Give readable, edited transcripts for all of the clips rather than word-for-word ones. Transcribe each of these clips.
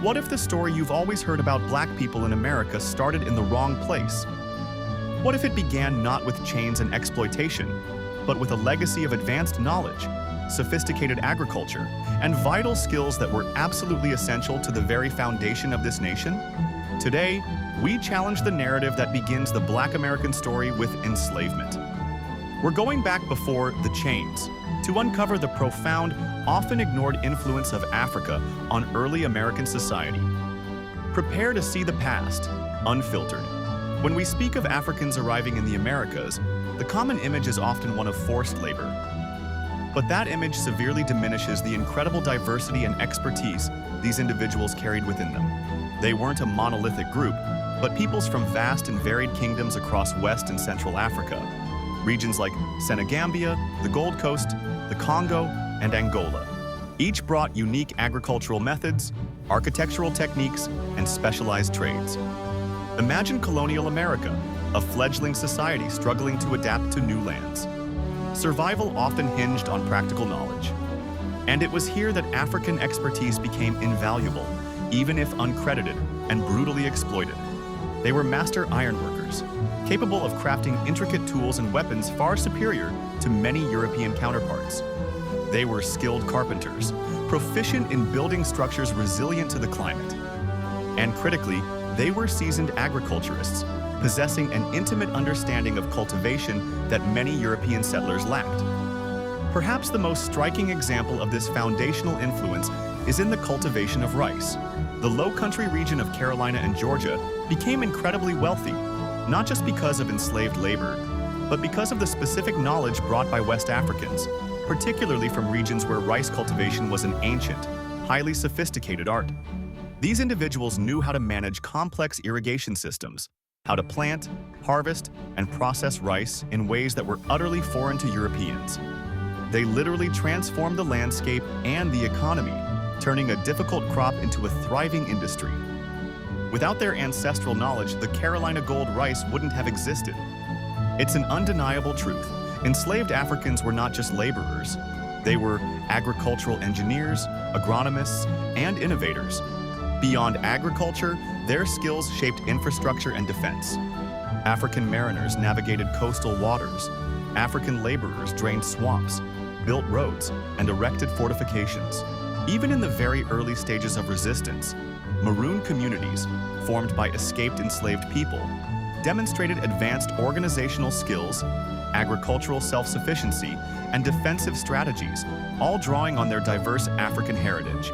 What if the story you've always heard about black people in America started in the wrong place? What if it began not with chains and exploitation, but with a legacy of advanced knowledge, sophisticated agriculture, and vital skills that were absolutely essential to the very foundation of this nation? Today, we challenge the narrative that begins the Black American story with enslavement. We're going back before the chains to uncover the profound, often ignored influence of Africa on early American society. Prepare to see the past, unfiltered. When we speak of Africans arriving in the Americas, the common image is often one of forced labor. But that image severely diminishes the incredible diversity and expertise these individuals carried within them. They weren't a monolithic group, but peoples from vast and varied kingdoms across West and Central Africa. Regions like Senegambia, the Gold Coast, the Congo, and Angola. Each brought unique agricultural methods, architectural techniques, and specialized trades. Imagine colonial America, a fledgling society struggling to adapt to new lands. Survival often hinged on practical knowledge. And it was here that African expertise became invaluable, even if uncredited and brutally exploited. They were master ironworkers, capable of crafting intricate tools and weapons far superior to many European counterparts. They were skilled carpenters, proficient in building structures resilient to the climate. And critically, they were seasoned agriculturists, possessing an intimate understanding of cultivation that many European settlers lacked. Perhaps the most striking example of this foundational influence is in the cultivation of rice. The low-country region of Carolina and Georgia became incredibly wealthy, not just because of enslaved labor, but because of the specific knowledge brought by West Africans, particularly from regions where rice cultivation was an ancient, highly sophisticated art. These individuals knew how to manage complex irrigation systems, how to plant, harvest, and process rice in ways that were utterly foreign to Europeans. They literally transformed the landscape and the economy, turning a difficult crop into a thriving industry. Without their ancestral knowledge, the Carolina gold rice wouldn't have existed. It's an undeniable truth. Enslaved Africans were not just laborers. They were agricultural engineers, agronomists, and innovators. Beyond agriculture, their skills shaped infrastructure and defense. African mariners navigated coastal waters. African laborers drained swamps, built roads, and erected fortifications. Even in the very early stages of resistance, maroon communities, formed by escaped enslaved people, demonstrated advanced organizational skills, agricultural self-sufficiency, and defensive strategies, all drawing on their diverse African heritage.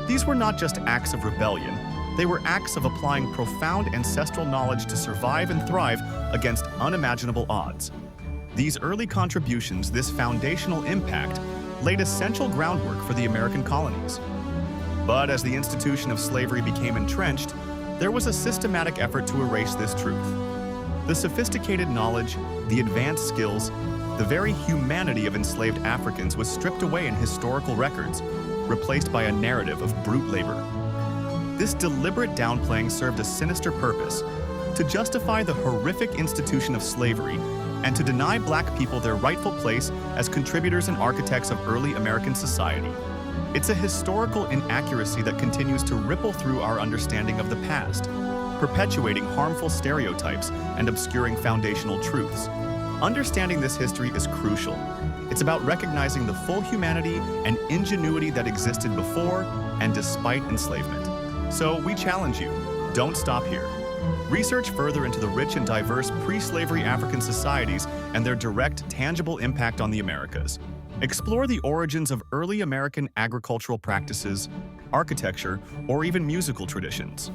These were not just acts of rebellion, they were acts of applying profound ancestral knowledge to survive and thrive against unimaginable odds. These early contributions, this foundational impact, laid essential groundwork for the American colonies. But as the institution of slavery became entrenched, there was a systematic effort to erase this truth. The sophisticated knowledge, the advanced skills, the very humanity of enslaved Africans was stripped away in historical records, replaced by a narrative of brute labor. This deliberate downplaying served a sinister purpose: to justify the horrific institution of slavery and to deny black people their rightful place as contributors and architects of early American society. It's a historical inaccuracy that continues to ripple through our understanding of the past, perpetuating harmful stereotypes and obscuring foundational truths. Understanding this history is crucial. It's about recognizing the full humanity and ingenuity that existed before and despite enslavement. So we challenge you, don't stop here. Research further into the rich and diverse pre-slavery African societies and their direct, tangible impact on the Americas. Explore the origins of early American agricultural practices, architecture, or even musical traditions.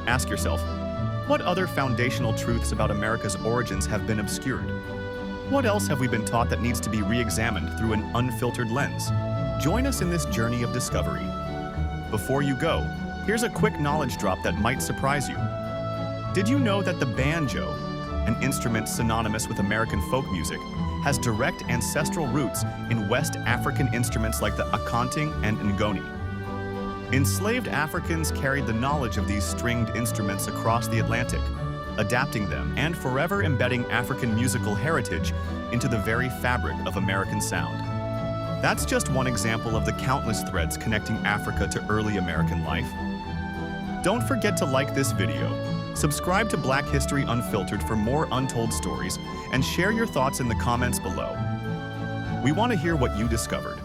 Ask yourself, what other foundational truths about America's origins have been obscured? What else have we been taught that needs to be re-examined through an unfiltered lens? Join us in this journey of discovery. Before you go, here's a quick knowledge drop that might surprise you. Did you know that the banjo, an instrument synonymous with American folk music, has direct ancestral roots in West African instruments like the akonting and ngoni? Enslaved Africans carried the knowledge of these stringed instruments across the Atlantic, adapting them and forever embedding African musical heritage into the very fabric of American sound. That's just one example of the countless threads connecting Africa to early American life. Don't forget to like this video, subscribe to Black History Unfiltered for more untold stories, and share your thoughts in the comments below. We want to hear what you discovered.